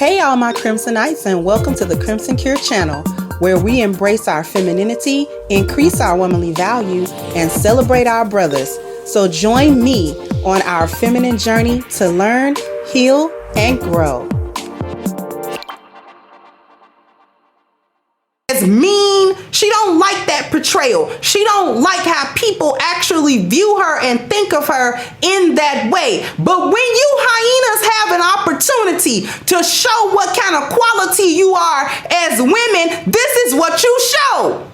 Hey all my Crimsonites, and welcome to the Crimson Cure channel, where we embrace our femininity, increase our womanly value, and celebrate our brothers. So join me on our feminine journey to learn, heal, and grow. It's mean. She don't like that portrayal. She don't like how people actually view her and think of her in that way. But when you hyenas have an opportunity to show what kind of quality you are as women, this is what you show.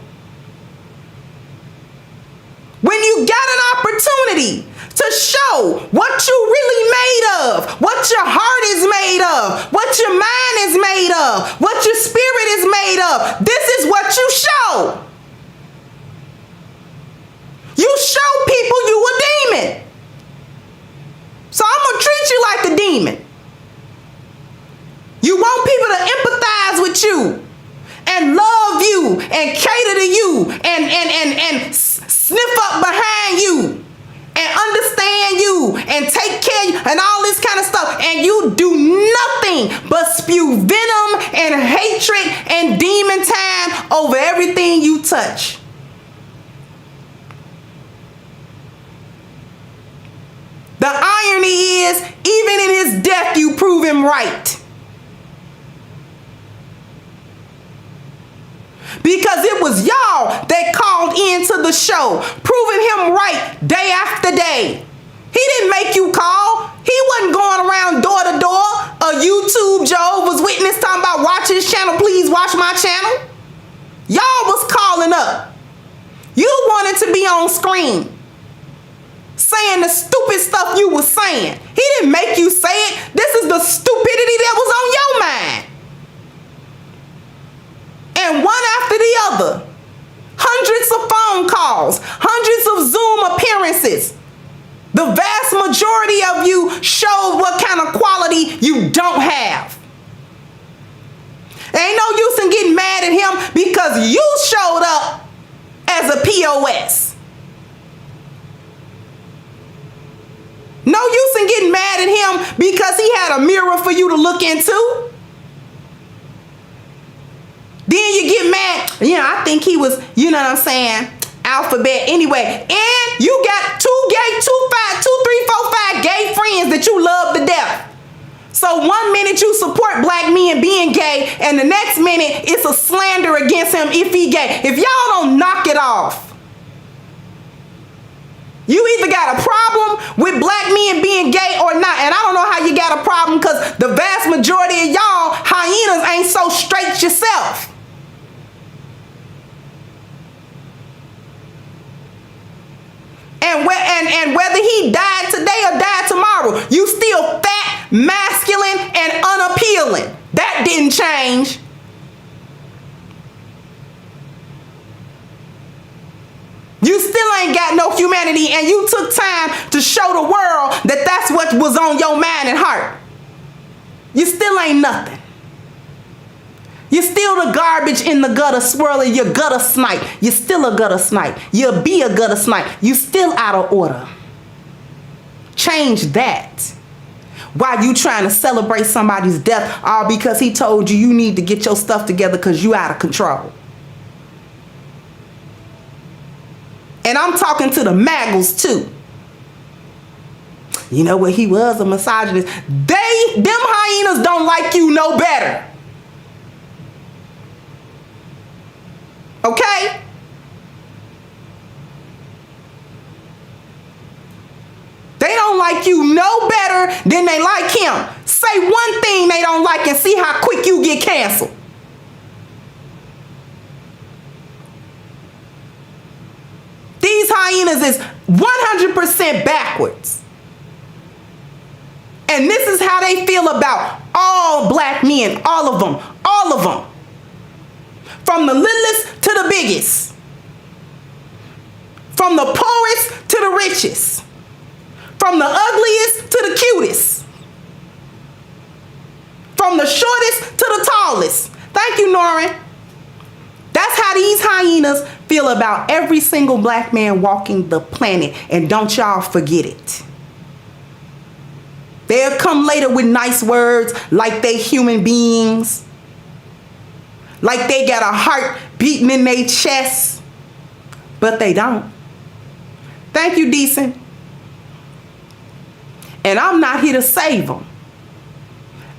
When you got an opportunity to show what you really made of, what your heart is made of, what your mind is made of, what your spirit is made of, this is what you show. You show people you a demon. So I'm going to treat you like a demon. You want people to empathize with you and love you and cater to you and sniff up behind you and understand you and take care of you and all this kind of stuff, and you do nothing but spew venom and hatred and demon time over everything you touch. The irony is, even in his death, you prove him right. Because it was y'all that called into the show, proving him right day after day. He didn't make you call. He wasn't going around door to door, a YouTube Jehovah's Witness talking about watch his channel, please watch my channel. Y'all was calling up. You wanted to be on screen, saying the stupid stuff you was saying. He didn't make you say it. This is the stupidity that was on your mind. And one after the other, hundreds of phone calls, hundreds of Zoom appearances. The vast majority of you showed what kind of quality you don't have. There ain't no use in getting mad at him because you showed up as a POS. No use in getting mad at him because he had a mirror for you to look into. Then you get mad. I think he was, you know what I'm saying, alphabet anyway. And you got two, three, four, five gay friends that you love to death. So one minute you support black men being gay, and the next minute it's a slander against him if he gay. If y'all don't knock it off, you either got a problem with black men being gay or not. And I don't know how you got a problem, because the vast majority of y'all hyenas ain't so straight yourself. And whether he died today or died tomorrow, you still fat, masculine, and unappealing. That didn't change. You still ain't got no humanity, and you took time to show the world that that's what was on your mind and heart. You still ain't nothing. You're still the garbage in the gutter swirling your gutter snipe. You're still a gutter snipe. You'll be a gutter snipe. You still out of order. Change that. Why you trying to celebrate somebody's death all because he told you need to get your stuff together because you out of control. And I'm talking to the maggles too. You know what? He was a misogynist. Them hyenas don't like you no better. Okay? They don't like you no better than they like him. Say one thing they don't like and see how quick you get canceled. These hyenas is 100% backwards. And this is how they feel about all black men. All of them. All of them. From the littlest to the biggest. From the poorest to the richest. From the ugliest to the cutest. From the shortest to the tallest. Thank you, Norrin. That's how these hyenas feel about every single black man walking the planet. And don't y'all forget it. They'll come later with nice words like they human beings. Like they got a heart beating in their chest. But they don't. Thank you, Decent. And I'm not here to save them.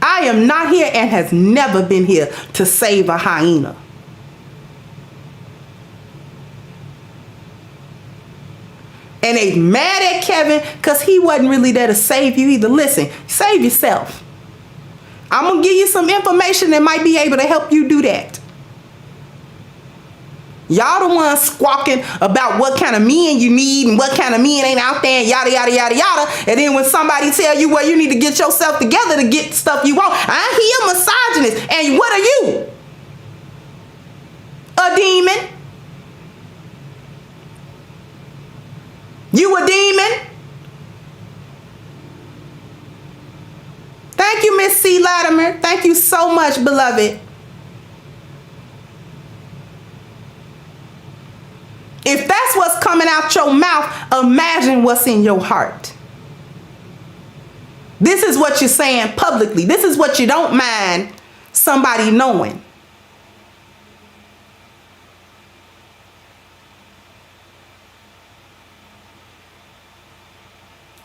I am not here and has never been here to save a hyena. And they mad at Kevin because he wasn't really there to save you either. Listen, save yourself. I'm going to give you some information that might be able to help you do that. Y'all the ones squawking about what kind of men you need and what kind of men ain't out there and yada, yada, yada, yada. And then when somebody tell you, well, you need to get yourself together to get stuff you want. I hear misogynist. And what are you? A demon? You a demon? Thank you, Miss C. Latimer. Thank you so much, beloved. If that's what's coming out your mouth, imagine what's in your heart. This is what you're saying publicly. This is what you don't mind somebody knowing.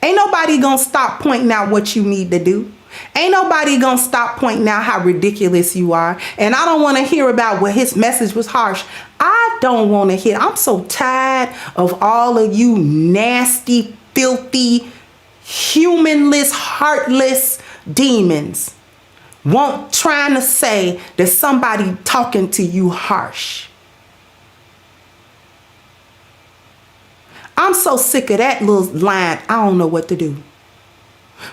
Ain't nobody gonna stop pointing out what you need to do. Ain't nobody gonna stop pointing out how ridiculous you are. And I don't want to hear about where his message was harsh. I don't want to hear. I'm so tired of all of you nasty, filthy, humanless, heartless demons trying to say that somebody talking to you harsh. I'm so sick of that little line. I don't know what to do.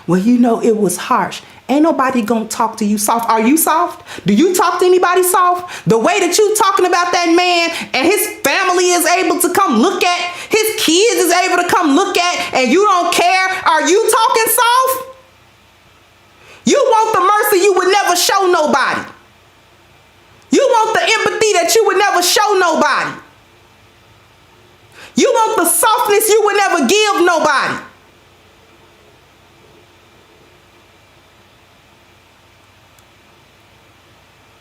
Well, you know, it was harsh. Ain't nobody gonna talk to you soft. Are you soft? Do you talk to anybody soft? The way that you talking about that man and his family is able to come look at, his kids is able to come look at, and you don't care, are you talking soft? You want the mercy you would never show nobody. You want the empathy that you would never show nobody. You want the softness you would never give nobody.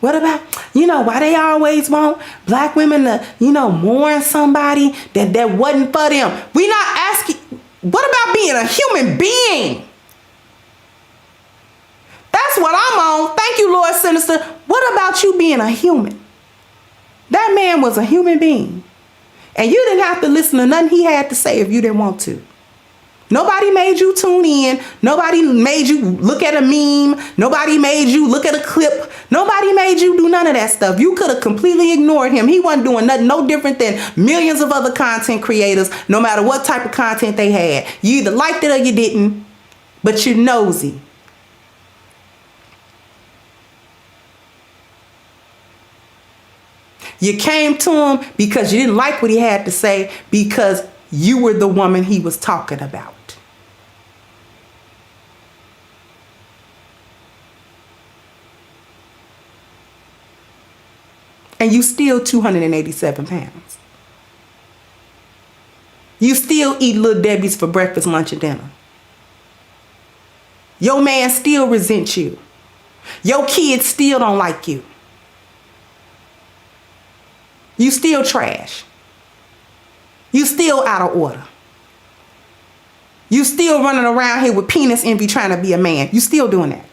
What about, you know, why they always want black women to, you know, mourn somebody that wasn't for them? We not asking, what about being a human being? That's what I'm on. Thank you, Lord Sinister. What about you being a human? That man was a human being. And you didn't have to listen to nothing he had to say if you didn't want to. Nobody made you tune in. Nobody made you look at a meme. Nobody made you look at a clip. Nobody made you do none of that stuff. You could have completely ignored him. He wasn't doing nothing no different than millions of other content creators, no matter what type of content they had. You either liked it or you didn't, but you're nosy. You came to him because you didn't like what he had to say because you were the woman he was talking about. And you still 287 pounds. You still eat Little Debbie's for breakfast, lunch, and dinner. Your man still resents you. Your kids still don't like you. You still trash. You still out of order. You still running around here with penis envy trying to be a man. You still doing that.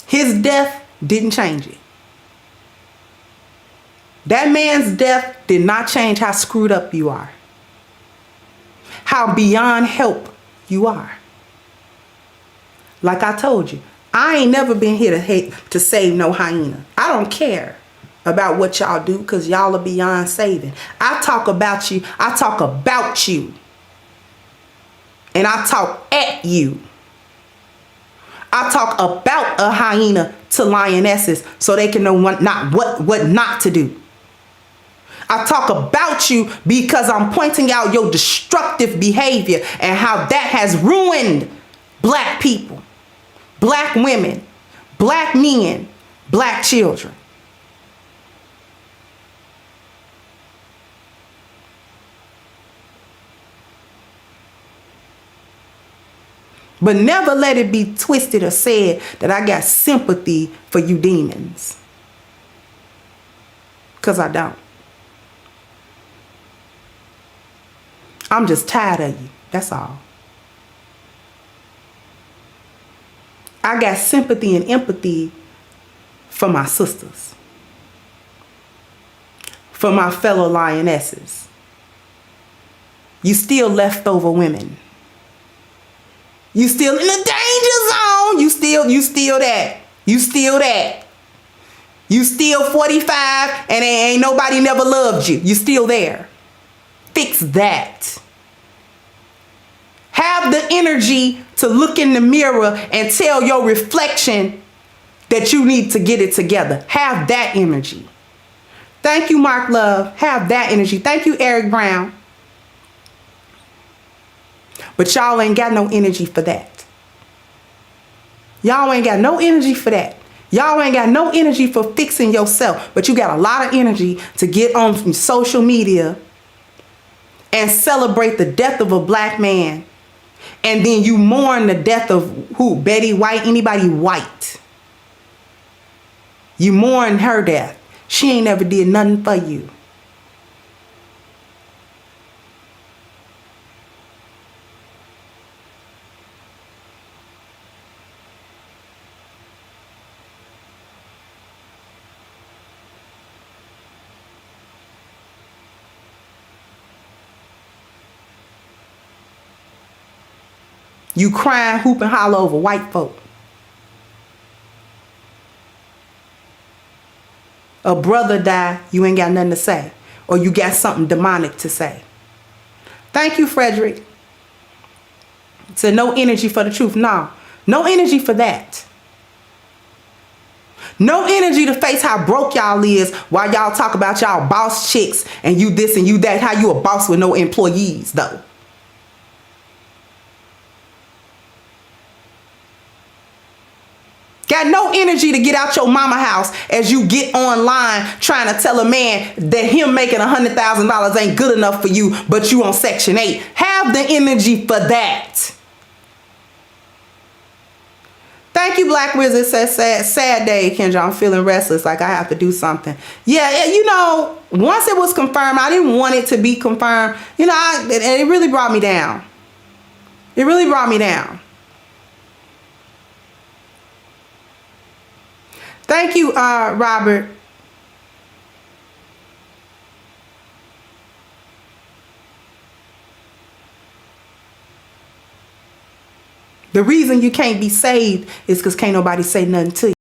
His death didn't change it. That man's death did not change how screwed up you are. How beyond help you are. Like I told you, I ain't never been here to save no hyena. I don't care about what y'all do because y'all are beyond saving. I talk about you. I talk about you. And I talk at you. I talk about a hyena to lionesses so they can know what not to do. I talk about you because I'm pointing out your destructive behavior and how that has ruined black people, black women, black men, black children. But never let it be twisted or said that I got sympathy for you demons. Because I don't. I'm just tired of you. That's all. I got sympathy and empathy for my sisters. For my fellow lionesses. You still leftover women. You still in the danger zone. You still that. You still that. You still 45 and ain't nobody never loved you. You still there. Fix that. Have the energy to look in the mirror and tell your reflection that you need to get it together. Have that energy. Thank you, Mark Love. Have that energy. Thank you, Eric Brown. But y'all ain't got no energy for that. Y'all ain't got no energy for that. Y'all ain't got no energy for fixing yourself. But you got a lot of energy to get on social media and celebrate the death of a black man. And then you mourn the death of who? Betty White? Anybody white. You mourn her death. She ain't never did nothing for you. You crying, hoop and holler over white folk. A brother die, you ain't got nothing to say. Or you got something demonic to say. Thank you, Frederick. Said no energy for the truth. No. No energy for that. No energy to face how broke y'all is while y'all talk about y'all boss chicks and you this and you that. How you a boss with no employees, though. Got no energy to get out your mama house as you get online trying to tell a man that him making $100,000 ain't good enough for you, but you on Section 8. Have the energy for that. Thank you, Black Wizard. Says sad day, Kendra. I'm feeling restless, like I have to do something. Yeah, you know, once it was confirmed, I didn't want it to be confirmed. You know, it really brought me down. It really brought me down. Thank you, Robert. The reason you can't be saved is because can't nobody say nothing to you.